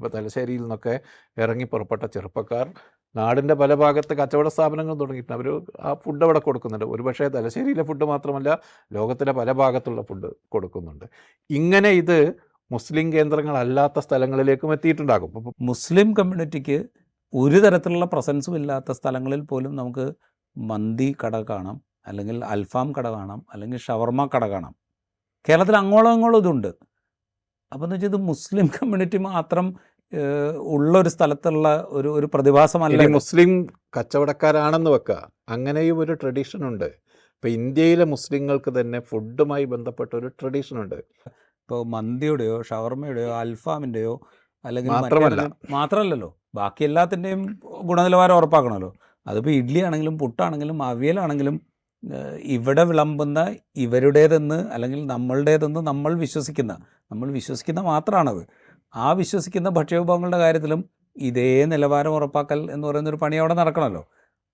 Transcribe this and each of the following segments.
ഇപ്പോൾ തലശ്ശേരിയിൽ നിന്നൊക്കെ ഇറങ്ങി പുറപ്പെട്ട ചെറുപ്പക്കാർ നാടിൻ്റെ പല ഭാഗത്ത് കച്ചവട സ്ഥാപനങ്ങൾ തുടങ്ങിയിട്ടുണ്ട്. അവർ ആ ഫുഡ് അവിടെ കൊടുക്കുന്നുണ്ട്. ഒരുപക്ഷേ തലശ്ശേരിയിലെ ഫുഡ് മാത്രമല്ല, ലോകത്തിലെ പല ഭാഗത്തുള്ള ഫുഡ് കൊടുക്കുന്നുണ്ട്. ഇങ്ങനെ ഇത് മുസ്ലിം കേന്ദ്രങ്ങളല്ലാത്ത സ്ഥലങ്ങളിലേക്കും എത്തിയിട്ടുണ്ടാകും. അപ്പോൾ മുസ്ലിം കമ്മ്യൂണിറ്റിക്ക് ഒരു തരത്തിലുള്ള പ്രസൻസും ഇല്ലാത്ത സ്ഥലങ്ങളിൽ പോലും നമുക്ക് മന്തി കട കാണാം, അല്ലെങ്കിൽ അൽഫാം കട കാണാം, അല്ലെങ്കിൽ ഷവർമ കട കാണാം. കേരളത്തിൽ അങ്ങോളം ഇങ്ങോളം ഇതുണ്ട്. അപ്പോൾ എന്ന് വെച്ചാൽ ഇത് മുസ്ലിം കമ്മ്യൂണിറ്റി മാത്രം ഉള്ളൊരു സ്ഥലത്തുള്ള ഒരു പ്രതിഭാസമല്ല. മുസ്ലിം കച്ചവടക്കാരാണെന്ന് വെക്കുക, അങ്ങനെയും ഒരു ട്രഡീഷൻ ഉണ്ട്. ഇപ്പോൾ ഇന്ത്യയിലെ മുസ്ലിങ്ങൾക്ക് തന്നെ ഫുഡുമായി ബന്ധപ്പെട്ട ഒരു ട്രഡീഷൻ ഉണ്ട്. ഇപ്പോൾ മന്തിയുടെയോ ഷവർമയുടെയോ അൽഫാമിൻ്റെയോ അല്ലെങ്കിൽ മാത്രമല്ലല്ലോ, ബാക്കി എല്ലാത്തിൻ്റെയും ഗുണനിലവാരം ഉറപ്പാക്കണമല്ലോ. അതിപ്പോൾ ഇഡ്ഡലി ആണെങ്കിലും പുട്ടാണെങ്കിലും അവിയലാണെങ്കിലും ഇവിടെ വിളമ്പുന്ന ഇവരുടേതെന്ന് അല്ലെങ്കിൽ നമ്മളുടേതെന്ന് നമ്മൾ വിശ്വസിക്കുന്ന മാത്രമാണത്. ആ വിശ്വസിക്കുന്ന ഭക്ഷ്യവിഭവങ്ങളുടെ കാര്യത്തിലും ഇതേ നിലവാരം ഉറപ്പാക്കൽ എന്ന് പറയുന്നൊരു പണി അവിടെ നടക്കണമല്ലോ.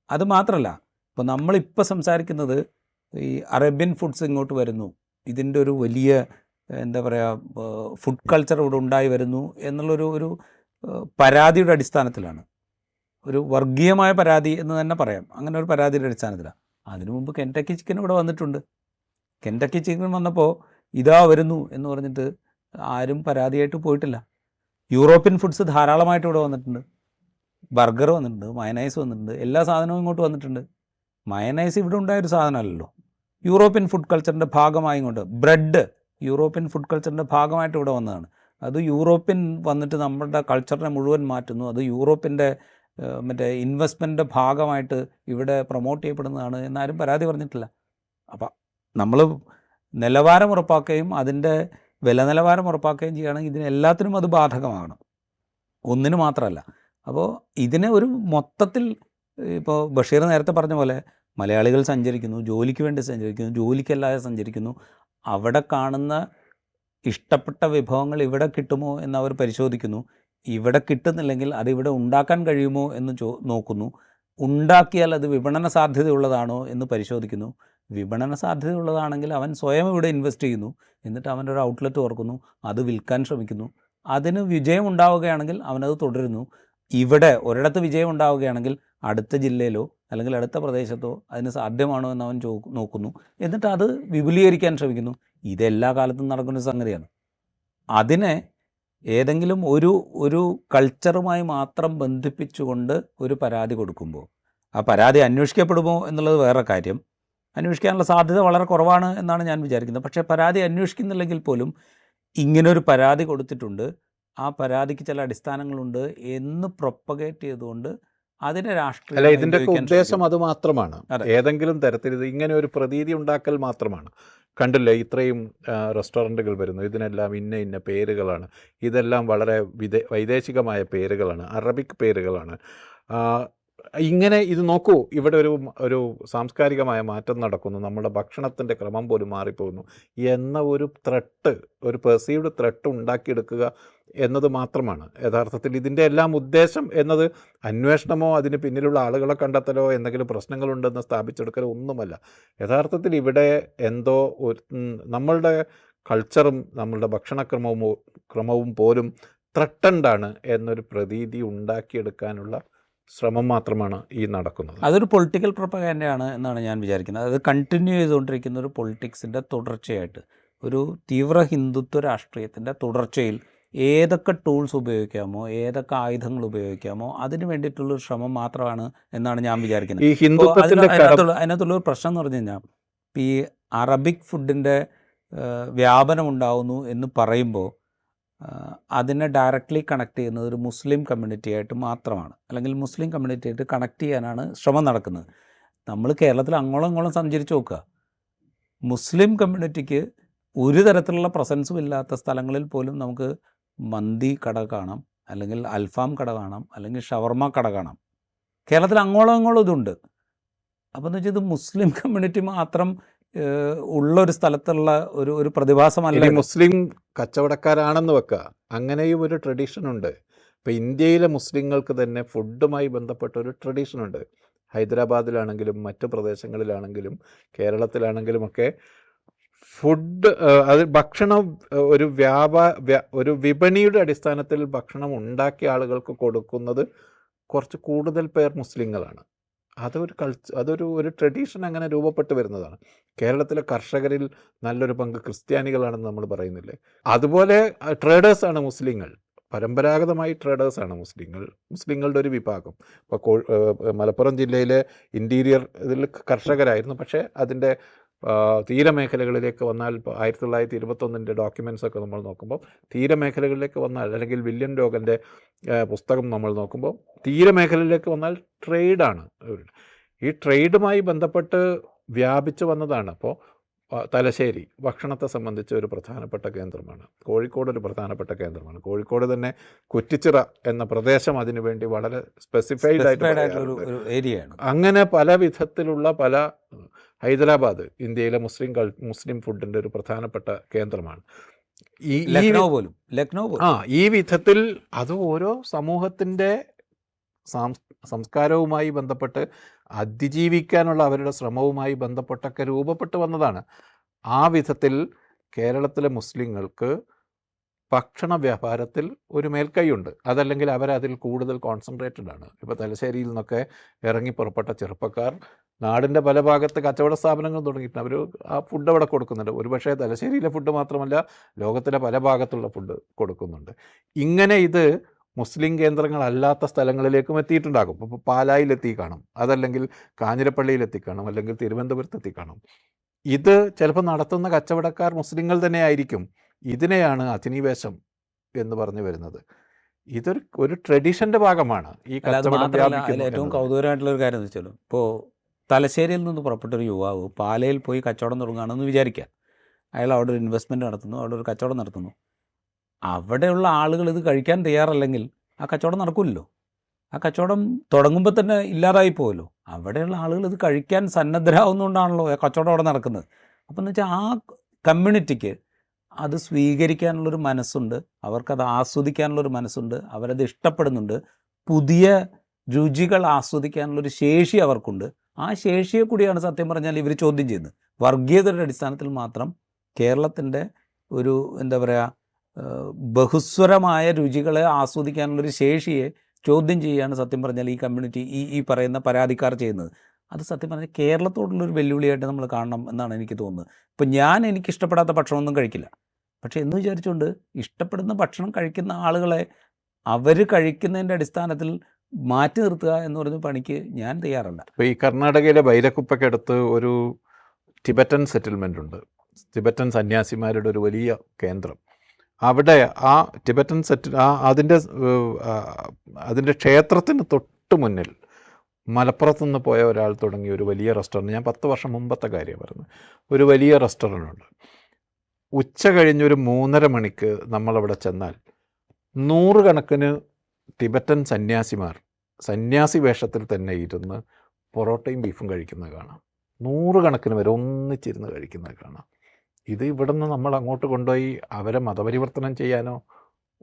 അത് മാത്രമല്ല, ഇപ്പോൾ നമ്മളിപ്പോൾ സംസാരിക്കുന്നത് ഈ അറേബ്യൻ ഫുഡ്സ് ഇങ്ങോട്ട് വരുന്നു, ഇതിൻ്റെ ഒരു വലിയ എന്താ പറയുക ഫുഡ് കൾച്ചർ ഇവിടെ ഉണ്ടായി വരുന്നു എന്നുള്ളൊരു പരാതിയുടെ അടിസ്ഥാനത്തിലാണ്. ഒരു വർഗീയമായ പരാതി എന്ന് തന്നെ പറയാം. അങ്ങനെ ഒരു പരാതിയുടെ അടിസ്ഥാനത്തിലാണ്. അതിനു മുമ്പ് കെൻടക്കി ചിക്കൻ ഇവിടെ വന്നിട്ടുണ്ട്. കെൻടക്കി ചിക്കൻ വന്നപ്പോൾ ഇതാ വരുന്നു എന്ന് പറഞ്ഞിട്ട് ആരും പരാതിയായിട്ട് പോയിട്ടില്ല. യൂറോപ്യൻ ഫുഡ്സ് ധാരാളമായിട്ട് ഇവിടെ വന്നിട്ടുണ്ട്. ബർഗർ വന്നിട്ടുണ്ട്, മയനൈസ് വന്നിട്ടുണ്ട്, എല്ലാ സാധനവും ഇങ്ങോട്ട് വന്നിട്ടുണ്ട്. മയനൈസ് ഇവിടെ ഉണ്ടായൊരു സാധനമല്ലല്ലോ, യൂറോപ്യൻ ഫുഡ് കൾച്ചറിൻ്റെ ഭാഗമായി കൊണ്ട്. ബ്രെഡ് യൂറോപ്യൻ ഫുഡ് കൾച്ചറിൻ്റെ ഭാഗമായിട്ട് ഇവിടെ വന്നതാണ്. അത് യൂറോപ്യൻ വന്നിട്ട് നമ്മുടെ കൾച്ചറിനെ മുഴുവൻ മാറ്റുന്നു. അത് യൂറോപ്പിൻ്റെ മറ്റേ ഇൻവെസ്റ്റ്മെൻറ്റിൻ്റെ ഭാഗമായിട്ട് ഇവിടെ പ്രൊമോട്ട് ചെയ്യപ്പെടുന്നതാണ് എന്നാരും പരാതി പറഞ്ഞിട്ടില്ല. അപ്പം നമ്മൾ നിലവാരം ഉറപ്പാക്കുകയും അതിൻ്റെ വില നിലവാരം ഉറപ്പാക്കുകയും ചെയ്യുകയാണെങ്കിൽ ഇതിനെല്ലാത്തിനും അത് ബാധകമാകണം, ഒന്നിന് മാത്രമല്ല. അപ്പോൾ ഇതിനെ ഒരു മൊത്തത്തിൽ ഇപ്പോൾ ബഷീർ നേരത്തെ പറഞ്ഞ പോലെ മലയാളികൾ സഞ്ചരിക്കുന്നു, ജോലിക്ക് വേണ്ടി സഞ്ചരിക്കുന്നു, ജോലിക്കല്ലാതെ സഞ്ചരിക്കുന്നു. അവിടെ കാണുന്ന ഇഷ്ടപ്പെട്ട വിഭവങ്ങൾ ഇവിടെ കിട്ടുമോ എന്നവർ പരിശോധിക്കുന്നു. ഇവിടെ കിട്ടുന്നില്ലെങ്കിൽ അതിവിടെ ഉണ്ടാക്കാൻ കഴിയുമോ എന്ന് നോക്കുന്നു. ഉണ്ടാക്കിയാൽ അത് വിപണന സാധ്യതയുള്ളതാണോ എന്ന് പരിശോധിക്കുന്നു. വിപണന സാധ്യതയുള്ളതാണെങ്കിൽ അവൻ സ്വയം ഇവിടെ ഇൻവെസ്റ്റ് ചെയ്യുന്നു. എന്നിട്ട് അവൻ്റെ ഒരു ഔട്ട്ലെറ്റ് തുറക്കുന്നു, അത് വിൽക്കാൻ ശ്രമിക്കുന്നു. അതിന് വിജയം ഉണ്ടാവുകയാണെങ്കിൽ അവനത് തുടരുന്നു. ഇവിടെ ഒരിടത്ത് വിജയം ഉണ്ടാവുകയാണെങ്കിൽ അടുത്ത ജില്ലയിലോ അല്ലെങ്കിൽ അടുത്ത പ്രദേശത്തോ അതിന് സാധ്യമാണോ എന്ന് അവൻ നോക്കുന്നു. എന്നിട്ട് അത് വിപുലീകരിക്കാൻ ശ്രമിക്കുന്നു. ഇതെല്ലാ കാലത്തും നടക്കുന്ന സംഗതിയാണ്. അതിനെ ഏതെങ്കിലും ഒരു കൾച്ചറുമായി മാത്രം ബന്ധിപ്പിച്ചുകൊണ്ട് ഒരു പരാതി കൊടുക്കുമ്പോൾ ആ പരാതി അന്വേഷിക്കപ്പെടുമോ എന്നുള്ളത് വേറെ കാര്യം. അന്വേഷിക്കാനുള്ള സാധ്യത വളരെ കുറവാണ് എന്നാണ് ഞാൻ വിചാരിക്കുന്നത്. പക്ഷേ പരാതി അന്വേഷിക്കുന്നില്ലെങ്കിൽ പോലും ഇങ്ങനൊരു പരാതി കൊടുത്തിട്ടുണ്ട്, ആ പരാതിക്ക് ചില അടിസ്ഥാനങ്ങളുണ്ട് എന്ന് പ്രൊപ്പഗേറ്റ് ചെയ്തുകൊണ്ട് അതിനെ രാഷ്ട്രീയ ഇതിൻ്റെ ഉദ്ദേശം അത് മാത്രമാണ്. ഏതെങ്കിലും തരത്തിൽ ഇത് ഇങ്ങനെ ഒരു പ്രതീതി ഉണ്ടാക്കൽ മാത്രമാണ്. കണ്ടില്ലേ, ഇത്രയും റെസ്റ്റോറൻറ്റുകൾ വരുന്നു, ഇതിനെല്ലാം ഇന്ന പേരുകളാണ്. ഇതെല്ലാം വളരെ വൈദേശികമായ പേരുകളാണ്, അറബിക് പേരുകളാണ്. ഇങ്ങനെ ഇത് നോക്കൂ, ഇവിടെ ഒരു സാംസ്കാരികമായ മാറ്റം നടക്കുന്നു, നമ്മുടെ ഭക്ഷണത്തിൻ്റെ ക്രമം പോലും മാറിപ്പോകുന്നു എന്ന ഒരു പെർസീവ്ഡ് ത്രെട്ട് ഉണ്ടാക്കിയെടുക്കുക എന്നത് മാത്രമാണ് യഥാർത്ഥത്തിൽ ഇതിൻ്റെ എല്ലാം ഉദ്ദേശം. എന്നത് അന്വേഷണമോ അതിന് പിന്നിലുള്ള ആളുകളെ കണ്ടെത്തലോ എന്തെങ്കിലും പ്രശ്നങ്ങളുണ്ടെന്ന് സ്ഥാപിച്ചെടുക്കലോ ഒന്നുമല്ല. യഥാർത്ഥത്തിൽ ഇവിടെ എന്തോ നമ്മളുടെ കൾച്ചറും നമ്മളുടെ ഭക്ഷണക്രമവും പോലും ത്രട്ടണ്ടാണ് എന്നൊരു പ്രതീതി ഉണ്ടാക്കിയെടുക്കാനുള്ള ശ്രമം മാത്രമാണ് ഈ നടക്കുന്നത്. അതൊരു പൊളിറ്റിക്കൽ പ്രൊപ്പഗാൻഡയാണ് എന്നാണ് ഞാൻ വിചാരിക്കുന്നത്. അത് കണ്ടിന്യൂ ചെയ്തുകൊണ്ടിരിക്കുന്ന ഒരു പൊളിറ്റിക്സിൻ്റെ തുടർച്ചയായിട്ട്, ഒരു തീവ്ര ഹിന്ദുത്വ രാഷ്ട്രീയത്തിൻ്റെ തുടർച്ചയിൽ ഏതൊക്കെ ടൂൾസ് ഉപയോഗിക്കാമോ, ഏതൊക്കെ ആയുധങ്ങൾ ഉപയോഗിക്കാമോ അതിന് വേണ്ടിയിട്ടുള്ളൊരു ശ്രമം മാത്രമാണ് എന്നാണ് ഞാൻ വിചാരിക്കുന്നത്. അതിനകത്തുള്ളൊരു പ്രശ്നം എന്ന് പറഞ്ഞു കഴിഞ്ഞാൽ, ഈ അറബിക് ഫുഡിൻ്റെ വ്യാപനം ഉണ്ടാവുന്നു എന്ന് പറയുമ്പോൾ അതിനെ ഡയറക്റ്റ്ലി കണക്ട് ചെയ്യുന്നത് ഒരു മുസ്ലിം കമ്മ്യൂണിറ്റിയായിട്ട് മാത്രമാണ്, അല്ലെങ്കിൽ മുസ്ലിം കമ്മ്യൂണിറ്റിയായിട്ട് കണക്ട് ചെയ്യാനാണ് ശ്രമം നടക്കുന്നത്. നമ്മൾ കേരളത്തിൽ അങ്ങോളം ഇങ്ങോളം സഞ്ചരിച്ച് നോക്കുക, മുസ്ലിം കമ്മ്യൂണിറ്റിക്ക് ഒരു തരത്തിലുള്ള പ്രസൻസും ഇല്ലാത്ത സ്ഥലങ്ങളിൽ പോലും നമുക്ക് മന്തി കട കാണാം, അല്ലെങ്കിൽ അൽഫാം കട കാണാം, അല്ലെങ്കിൽ ഷവർമ കട കാണാം. കേരളത്തിൽ അങ്ങോളം ഇങ്ങോളം ഇതുണ്ട്. അപ്പോൾ എന്ന് വെച്ചാൽ ഇത് മുസ്ലിം കമ്മ്യൂണിറ്റി മാത്രം ഉള്ളൊരു സ്ഥലത്തുള്ള ഒരു പ്രതിഭാസമല്ല. മുസ്ലിം കച്ചവടക്കാരാണെന്ന് വെക്കുക, അങ്ങനെയും ഒരു ട്രഡീഷൻ ഉണ്ട്. ഇപ്പോൾ ഇന്ത്യയിലെ മുസ്ലിങ്ങൾക്ക് തന്നെ ഫുഡുമായി ബന്ധപ്പെട്ട ഒരു ട്രഡീഷൻ ഉണ്ട്. ഹൈദരാബാദിലാണെങ്കിലും മറ്റു പ്രദേശങ്ങളിലാണെങ്കിലും കേരളത്തിലാണെങ്കിലും ഒക്കെ ഫുഡ് അത് ഭക്ഷണം ഒരു വിപണിയുടെ അടിസ്ഥാനത്തിൽ ഭക്ഷണം ഉണ്ടാക്കിയ ആളുകൾക്ക് കൊടുക്കുന്നത് കുറച്ച് കൂടുതൽ പേർ മുസ്ലിങ്ങളാണ്. അതൊരു ട്രഡീഷൻ അങ്ങനെ രൂപപ്പെട്ട് വരുന്നതാണ്. കേരളത്തിലെ കർഷകരിൽ നല്ലൊരു പങ്ക് ക്രിസ്ത്യാനികളാണെന്ന് നമ്മൾ പറയുന്നില്ലേ. അതുപോലെ ട്രേഡേഴ്സാണ് മുസ്ലിങ്ങൾ, പരമ്പരാഗതമായി ട്രേഡേഴ്സാണ് മുസ്ലിങ്ങളുടെ ഒരു വിഭാഗം. ഇപ്പോൾ മലപ്പുറം ജില്ലയിലെ ഇൻറ്റീരിയർ ഇതിൽ കർഷകരായിരുന്നു. പക്ഷേ അതിൻ്റെ തീരമേഖലകളിലേക്ക് വന്നാൽ, ഇപ്പോൾ 1921 ഡോക്യുമെൻറ്റ്സ് ഒക്കെ നമ്മൾ നോക്കുമ്പോൾ തീരമേഖലകളിലേക്ക് വന്നാൽ, അല്ലെങ്കിൽ വില്യം ലോഗൻ്റെ പുസ്തകം നമ്മൾ നോക്കുമ്പോൾ തീരമേഖലയിലേക്ക് വന്നാൽ ട്രേഡാണ്. ഈ ട്രേഡുമായി ബന്ധപ്പെട്ട് വ്യാപിച്ചു വന്നതാണ്. അപ്പോൾ തലശ്ശേരി ഭക്ഷണത്തെ സംബന്ധിച്ച് ഒരു പ്രധാനപ്പെട്ട കേന്ദ്രമാണ്. കോഴിക്കോട് ഒരു പ്രധാനപ്പെട്ട കേന്ദ്രമാണ്. കോഴിക്കോട് തന്നെ കുറ്റിച്ചിറ എന്ന പ്രദേശം അതിനുവേണ്ടി വളരെ സ്പെസിഫൈഡ് ആയിട്ടുള്ള ഒരു ഏരിയയാണ്. അങ്ങനെ പല വിധത്തിലുള്ള ഹൈദരാബാദ് ഇന്ത്യയിലെ മുസ്ലിം ഫുഡിൻ്റെ ഒരു പ്രധാനപ്പെട്ട കേന്ദ്രമാണ്. ഈ വിധത്തിൽ അത് ഓരോ സമൂഹത്തിൻ്റെ സംസ്കാരവുമായി ബന്ധപ്പെട്ട് അതിജീവിക്കാനുള്ള അവരുടെ ശ്രമവുമായി ബന്ധപ്പെട്ടൊക്കെ രൂപപ്പെട്ടു വന്നതാണ്. ആ വിധത്തിൽ കേരളത്തിലെ മുസ്ലിങ്ങൾക്ക് ഭക്ഷണ വ്യാപാരത്തിൽ ഒരു മേൽക്കൈയുണ്ട്. അതല്ലെങ്കിൽ അവരതിൽ കൂടുതൽ കോൺസെൻട്രേറ്റഡ് ആണ്. ഇപ്പോൾ തലശ്ശേരിയിൽ നിന്നൊക്കെ ഇറങ്ങി പുറപ്പെട്ട ചെറുപ്പക്കാർ നാടിൻ്റെ പല ഭാഗത്ത് കച്ചവട സ്ഥാപനങ്ങൾ തുടങ്ങിയിട്ടുണ്ട്. അവർ ആ ഫുഡ് അവിടെ കൊടുക്കുന്നുണ്ട്. ഒരുപക്ഷേ തലശ്ശേരിയിലെ ഫുഡ് മാത്രമല്ല, ലോകത്തിലെ പല ഭാഗത്തുള്ള ഫുഡ് കൊടുക്കുന്നുണ്ട്. ഇങ്ങനെ ഇത് മുസ്ലിം കേന്ദ്രങ്ങളല്ലാത്ത സ്ഥലങ്ങളിലേക്കും എത്തിയിട്ടുണ്ടാകും. ഇപ്പോൾ പാലായിലെത്തി കാണും, അതല്ലെങ്കിൽ കാഞ്ഞിരപ്പള്ളിയിലെത്തി കാണും, അല്ലെങ്കിൽ തിരുവനന്തപുരത്തെത്തി കാണും. ഇത് ചിലപ്പോൾ നടത്തുന്ന കച്ചവടക്കാർ മുസ്ലിങ്ങൾ തന്നെ ആയിരിക്കും. ഇതിനെയാണ് അധിനിവേശം എന്ന് പറഞ്ഞു വരുന്നത്. ഒരു ട്രഡീഷൻ്റെ ഭാഗമാണ് ഈ കച്ചവടം. ഏറ്റവും കൗതുകരമായിട്ടുള്ള ഒരു കാര്യം എന്ന് വെച്ചാൽ, ഇപ്പോൾ തലശ്ശേരിയിൽ നിന്ന് പുറപ്പെട്ടൊരു യുവാവ് പാലയിൽ പോയി കച്ചവടം തുടങ്ങുകയാണെന്ന് വിചാരിക്കുക. അയാൾ അവിടെ ഒരു ഇൻവെസ്റ്റ്മെൻറ്റ് നടത്തുന്നു, അവിടെ ഒരു കച്ചവടം നടത്തുന്നു. അവിടെയുള്ള ആളുകൾ ഇത് കഴിക്കാൻ തയ്യാറല്ലെങ്കിൽ ആ കച്ചവടം നടക്കില്ലല്ലോ. ആ കച്ചവടം തുടങ്ങുമ്പോൾ തന്നെ ഇല്ലാതായി പോകുമല്ലോ. അവിടെയുള്ള ആളുകൾ ഇത് കഴിക്കാൻ സന്നദ്ധരാകുന്നതുകൊണ്ടാണല്ലോ ആ കച്ചവടം അവിടെ നടക്കുന്നത്. അപ്പം എന്ന് വെച്ചാൽ ആ കമ്മ്യൂണിറ്റിക്ക് അത് സ്വീകരിക്കാനുള്ളൊരു മനസ്സുണ്ട്, അവർക്കത് ആസ്വദിക്കാനുള്ളൊരു മനസ്സുണ്ട്, അവരത് ഇഷ്ടപ്പെടുന്നുണ്ട്, പുതിയ രുചികൾ ആസ്വദിക്കാനുള്ളൊരു ശേഷി അവർക്കുണ്ട്. ആ ശേഷിയെ കൂടിയാണ് സത്യം പറഞ്ഞാൽ ഇവർ ചോദ്യം ചെയ്യുന്നത്. വർഗീയതയുടെ അടിസ്ഥാനത്തിൽ മാത്രം കേരളത്തിൻ്റെ ഒരു എന്താ പറയുക ബഹുസ്വരമായ രുചികളെ ആസ്വദിക്കാനുള്ളൊരു ശേഷിയെ ചോദ്യം ചെയ്യുകയാണ് സത്യം പറഞ്ഞാൽ ഈ കമ്മ്യൂണിറ്റി, ഈ പറയുന്ന പരാതിക്കാർ ചെയ്യുന്നത്. അത് സത്യം പറഞ്ഞാൽ കേരളത്തോടുള്ളൊരു വെല്ലുവിളിയായിട്ട് നമ്മൾ കാണണം എന്നാണ് എനിക്ക് തോന്നുന്നത്. ഇപ്പം എനിക്കിഷ്ടപ്പെടാത്ത ഭക്ഷണമൊന്നും കഴിക്കില്ല. പക്ഷേ എന്ന് വിചാരിച്ചുകൊണ്ട് ഇഷ്ടപ്പെടുന്ന ഭക്ഷണം കഴിക്കുന്ന ആളുകളെ അവർ കഴിക്കുന്നതിൻ്റെ അടിസ്ഥാനത്തിൽ മാറ്റി നിർത്തുക എന്ന് പറയുന്ന പണിക്ക് ഞാൻ തയ്യാറല്ല. ഇപ്പോൾ ഈ കർണാടകയിലെ ബൈരക്കുപ്പയ്ക്കടുത്ത് ഒരു ടിബറ്റൻ സെറ്റിൽമെൻ്റ് ഉണ്ട്. ടിബറ്റൻ സന്യാസിമാരുടെ ഒരു വലിയ കേന്ദ്രം. അവിടെ ആ ടിബറ്റൻ അതിൻ്റെ ക്ഷേത്രത്തിന് തൊട്ട് മുന്നിൽ മലപ്പുറത്തു നിന്ന് പോയ ഒരാൾ തുടങ്ങിയ ഒരു വലിയ റെസ്റ്റോറൻറ്റ്, ഞാൻ 10 വർഷം മുമ്പത്തെ കാര്യം പറയുന്നത്, ഒരു വലിയ റെസ്റ്റോറൻ്റ് ഉണ്ട്. ഉച്ച കഴിഞ്ഞൊരു 3:30 മണിക്ക് നമ്മളവിടെ ചെന്നാൽ 100 കണക്കിന് ടിബറ്റൻ സന്യാസി വേഷത്തിൽ തന്നെ ഇരുന്ന് പൊറോട്ടയും ബീഫും കഴിക്കുന്നത് കാണാം. 100 കണക്കിന് വരെ ഒന്നിച്ചിരുന്ന് കഴിക്കുന്നത് കാണാം. ഇത് ഇവിടെ നിന്ന് നമ്മൾ അങ്ങോട്ട് കൊണ്ടുപോയി അവരെ മതപരിവർത്തനം ചെയ്യാനോ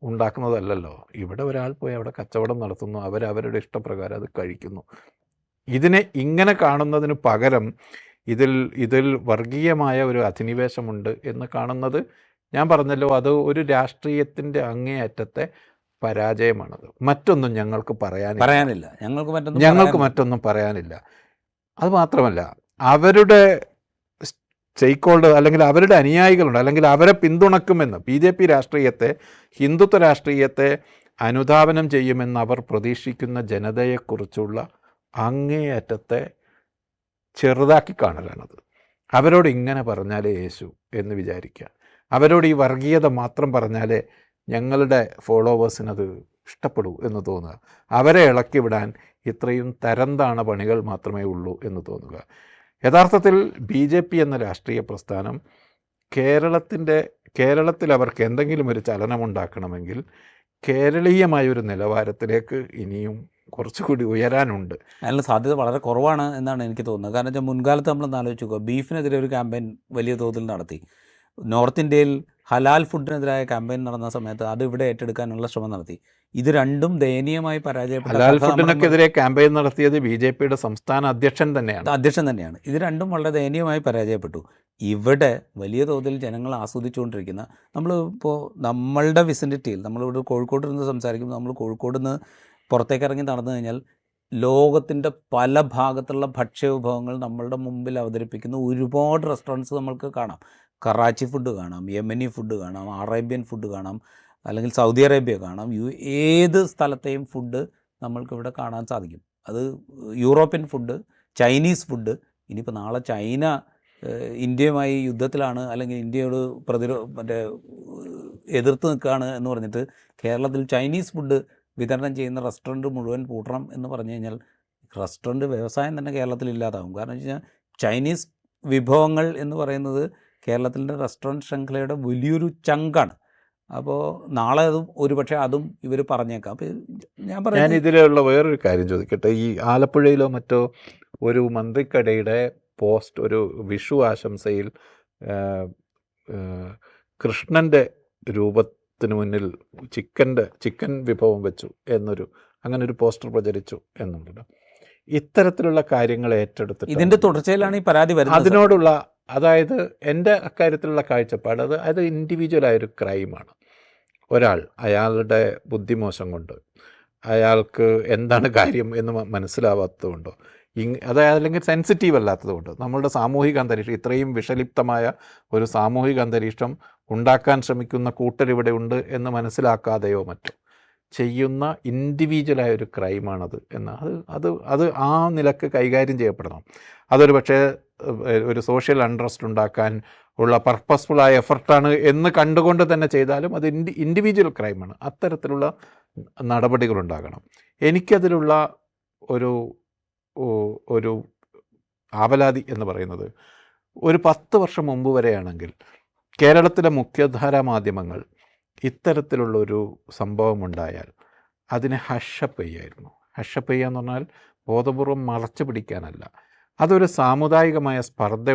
ഉണ്ടാക്കുന്നതല്ലല്ലോ. ഇവിടെ ഒരാൾ പോയി അവിടെ കച്ചവടം നടത്തുന്നു, അവരവരുടെ ഇഷ്ടപ്രകാരം അത് കഴിക്കുന്നു. ഇതിനെ ഇങ്ങനെ കാണുന്നതിന് പകരം ഇതിൽ വർഗീയമായ ഒരു അധിനിവേശമുണ്ട് എന്ന് കാണുന്നത്, ഞാൻ പറഞ്ഞല്ലോ, അത് ഒരു രാഷ്ട്രീയത്തിൻ്റെ അങ്ങേയറ്റത്തെ പരാജയമാണത്. മറ്റൊന്നും ഞങ്ങൾക്ക് പറയാനില്ല. ഞങ്ങൾക്ക് മറ്റൊന്നും പറയാനില്ല. അതുമാത്രമല്ല, അവരുടെ സ്റ്റേക്ക് ഹോൾഡർ അല്ലെങ്കിൽ അവരുടെ അനുയായികളുണ്ട്, അല്ലെങ്കിൽ അവരെ പിന്തുണക്കുമെന്ന് BJP രാഷ്ട്രീയത്തെ, ഹിന്ദുത്വ രാഷ്ട്രീയത്തെ അനുധാവനം ചെയ്യുമെന്ന് അവർ പ്രതീക്ഷിക്കുന്ന ജനതയെക്കുറിച്ചുള്ള അങ്ങേയറ്റത്തെ ചെറുതാക്കി കാണലാണത്. അവരോട് ഇങ്ങനെ പറഞ്ഞാലേ യേശു എന്ന് വിചാരിക്കുക, അവരോട് ഈ വർഗീയത മാത്രം പറഞ്ഞാലേ ഞങ്ങളുടെ ഫോളോവേഴ്സിനത് ഇഷ്ടപ്പെടൂ എന്ന് തോന്നുക, അവരെ ഇളക്കി വിടാൻ ഇത്രയും തരംതാണ പണികൾ മാത്രമേ ഉള്ളൂ എന്ന് തോന്നുക. യഥാർത്ഥത്തിൽ BJP എന്ന രാഷ്ട്രീയ പ്രസ്ഥാനം കേരളത്തിൽ അവർക്ക് എന്തെങ്കിലും ഒരു ചലനമുണ്ടാക്കണമെങ്കിൽ കേരളീയമായൊരു നിലവാരത്തിലേക്ക് ഇനിയും കുറച്ചുകൂടി ഉയരാനുണ്ട്. അതിനുള്ള സാധ്യത വളരെ കുറവാണ് എന്നാണ് എനിക്ക് തോന്നുന്നത്. കാരണം വെച്ചാൽ മുൻകാലത്ത് നമ്മളൊന്ന് ആലോചിച്ച് നോക്കുക, ബീഫിനെതിരെ ഒരു ക്യാമ്പയിൻ വലിയ തോതിൽ നടത്തി. നോർത്ത് ഇന്ത്യയിൽ ഹലാൽ ഫുഡിനെതിരായ ക്യാമ്പയിൻ നടന്ന സമയത്ത് അത് ഇവിടെ ഏറ്റെടുക്കാനുള്ള ശ്രമം നടത്തി. ഇത് രണ്ടും ദയനീയമായി പരാജയപ്പെട്ട ഹലാൽ കഥ നമ്മൾ ഫുഡിനെതിരെ ക്യാമ്പയിൻ നടത്തിയത് BJP-യുടെ സംസ്ഥാന അധ്യക്ഷൻ തന്നെയാണ്. അധ്യക്ഷൻ തന്നെയാണ്. ഇത് രണ്ടും വളരെ ദയനീയമായി പരാജയപ്പെട്ടു. ഇവിടെ വലിയ തോതിൽ ജനങ്ങൾ ആസ്വദിച്ചുകൊണ്ടിരിക്കുന്ന, നമ്മൾ ഇപ്പോൾ നമ്മളുടെ വിസിനിറ്റിയിൽ, നമ്മളിവിടെ കോഴിക്കോട് നിന്ന് സംസാരിക്കുമ്പോൾ, നമ്മൾ കോഴിക്കോട് നിന്ന് പുറത്തേക്ക് ഇറങ്ങി നടന്നു കഴിഞ്ഞാൽ ലോകത്തിൻ്റെ പല ഭാഗത്തുള്ള ഭക്ഷ്യവിഭവങ്ങൾ നമ്മളുടെ മുമ്പിൽ അവതരിപ്പിക്കുന്ന ഒരുപാട് റെസ്റ്റോറൻറ്റ്സ് നമ്മൾക്ക് കാണാം. കറാച്ചി ഫുഡ് കാണാം, യമനി ഫുഡ് കാണാം, അറേബ്യൻ ഫുഡ് കാണാം, അല്ലെങ്കിൽ സൗദി അറേബ്യ കാണാം. ഏത് സ്ഥലത്തെയും ഫുഡ് നമ്മൾക്കിവിടെ കാണാൻ സാധിക്കും. അത് യൂറോപ്യൻ ഫുഡ്, ചൈനീസ് ഫുഡ്. ഇനിയിപ്പോൾ നാളെ ചൈന ഇന്ത്യയുമായി യുദ്ധത്തിലാണ്, അല്ലെങ്കിൽ ഇന്ത്യയോട് എതിർത്ത് നിൽക്കുകയാണ് എന്ന് പറഞ്ഞിട്ട് കേരളത്തിൽ ചൈനീസ് ഫുഡ് വിതരണം ചെയ്യുന്ന റെസ്റ്റോറൻറ്റ് മുഴുവൻ പൂട്ടണം എന്ന് പറഞ്ഞു കഴിഞ്ഞാൽ റെസ്റ്റോറൻറ്റ് വ്യവസായം തന്നെ കേരളത്തിൽ ഇല്ലാതാകും. കാരണം വെച്ച് കഴിഞ്ഞാൽ ചൈനീസ് വിഭവങ്ങൾ എന്ന് പറയുന്നത് കേരളത്തിൻ്റെ റെസ്റ്റോറൻറ്റ് ശൃംഖലയുടെ വലിയൊരു ചങ്കാണ്. അപ്പോൾ നാളെ അതും ഒരുപക്ഷെ അതും ഇവർ പറഞ്ഞേക്കാം. അപ്പോൾ ഞാൻ ഇതിലുള്ള വേറൊരു കാര്യം ചോദിക്കട്ടെ. ഈ ആലപ്പുഴയിലോ മറ്റോ ഒരു മന്ത്രിക്കടയുടെ പോസ്റ്റ്, ഒരു വിഷു ആശംസയിൽ കൃഷ്ണൻ്റെ രൂപത്തിന് മുന്നിൽ ചിക്കൻ വിഭവം വെച്ചു അങ്ങനൊരു പോസ്റ്റർ പ്രചരിച്ചു എന്നുള്ളത്. ഇത്തരത്തിലുള്ള കാര്യങ്ങൾ ഏറ്റെടുത്തിട്ട് ഇതിൻ്റെ തുടർച്ചയിലാണ് ഈ പരാതി വരുന്നത്. അതിനോടുള്ള, അതായത് എൻ്റെ അക്കാര്യത്തിലുള്ള കാഴ്ചപ്പാട്, അത് ഇൻഡിവിജ്വലായൊരു ക്രൈമാണ്. ഒരാൾ അയാളുടെ ബുദ്ധിമോശം കൊണ്ട്, അയാൾക്ക് എന്താണ് കാര്യം എന്ന് മനസ്സിലാവാത്തതുകൊണ്ടോ, അതായത് അല്ലെങ്കിൽ സെൻസിറ്റീവ് അല്ലാത്തതുകൊണ്ട്, നമ്മളുടെ സാമൂഹിക അന്തരീക്ഷം, ഇത്രയും വിഷലിപ്തമായ ഒരു സാമൂഹിക അന്തരീക്ഷം ഉണ്ടാക്കാൻ ശ്രമിക്കുന്ന കൂട്ടരിവിടെ ഉണ്ട് എന്ന് മനസ്സിലാക്കാതെയോ മറ്റോ ചെയ്യുന്ന ഇൻഡിവിജ്വലായൊരു ക്രൈമാണത് അത് ആ നിലക്ക് കൈകാര്യം ചെയ്യപ്പെടണം. അതൊരു പക്ഷേ ഒരു സോഷ്യൽ അൺട്രസ്റ്റ് ഉണ്ടാക്കാൻ ഉള്ള പർപ്പസ്ഫുള്ളായ എഫർട്ടാണ് എന്ന് കണ്ടുകൊണ്ട് തന്നെ ചെയ്താലും അത് ഇൻഡിവിജ്വൽ ക്രൈമാണ്. അത്തരത്തിലുള്ള നടപടികളുണ്ടാകണം. എനിക്കതിലുള്ള ഒരു ആവലാതി എന്ന് പറയുന്നത്, ഒരു 10 വർഷം മുമ്പ് വരെയാണെങ്കിൽ കേരളത്തിലെ മുഖ്യധാരാ മാധ്യമങ്ങൾ ഇത്തരത്തിലുള്ളൊരു സംഭവം ഉണ്ടായാൽ അതിനെ ഹഷപ്പ് ചെയ്യായിരുന്നു. ഹഷപ്പ് ചെയ്യുക എന്ന് പറഞ്ഞാൽ ബോധപൂർവം മറച്ചു പിടിക്കാനല്ല, അതൊരു സാമുദായികമായ സ്പർദ്ധ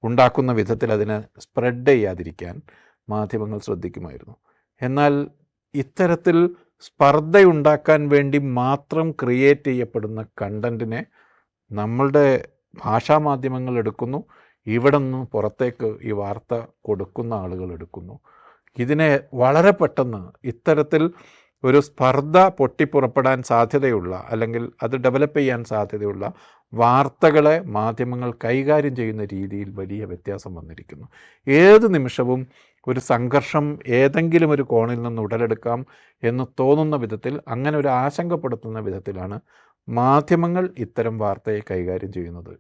ഉണ്ടാക്കുന്ന വിധത്തിൽ അതിനെ സ്പ്രെഡ് ചെയ്യാതിരിക്കാൻ മാധ്യമങ്ങൾ ശ്രദ്ധിക്കുമായിരുന്നു. എന്നാൽ ഇത്തരത്തിൽ സ്പർദ്ധയുണ്ടാക്കാൻ വേണ്ടി മാത്രം ക്രിയേറ്റ് ചെയ്യപ്പെടുന്ന കണ്ടൻറ്റിനെ നമ്മളുടെ ഭാഷാമാധ്യമങ്ങൾ എടുക്കുന്നു, ഇവിടെ നിന്ന് പുറത്തേക്ക് ഈ വാർത്ത കൊടുക്കുന്ന ആളുകൾ എടുക്കുന്നു. ഇതിനെ വളരെ പെട്ടെന്ന് ഇത്തരത്തിൽ ഒരു സ്പർദ്ധ പൊട്ടിപ്പുറപ്പെടാൻ സാധ്യതയുള്ള, അല്ലെങ്കിൽ അത് ഡെവലപ്പ് ചെയ്യാൻ സാധ്യതയുള്ള വാർത്തകളെ മാധ്യമങ്ങൾ കൈകാര്യം ചെയ്യുന്ന രീതിയിൽ വലിയ വ്യത്യാസം വന്നിരിക്കുന്നു. ഏത് നിമിഷവും ഒരു സംഘർഷം ഏതെങ്കിലും ഒരു കോണിൽ നിന്ന് ഉടലെടുക്കാം എന്ന് തോന്നുന്ന വിധത്തിൽ, അങ്ങനെ ഒരു ആശങ്കപ്പെടുത്തുന്ന വിധത്തിലാണ് മാധ്യമങ്ങൾ ഇത്തരം വാർത്തയെ കൈകാര്യം ചെയ്യുന്നത്.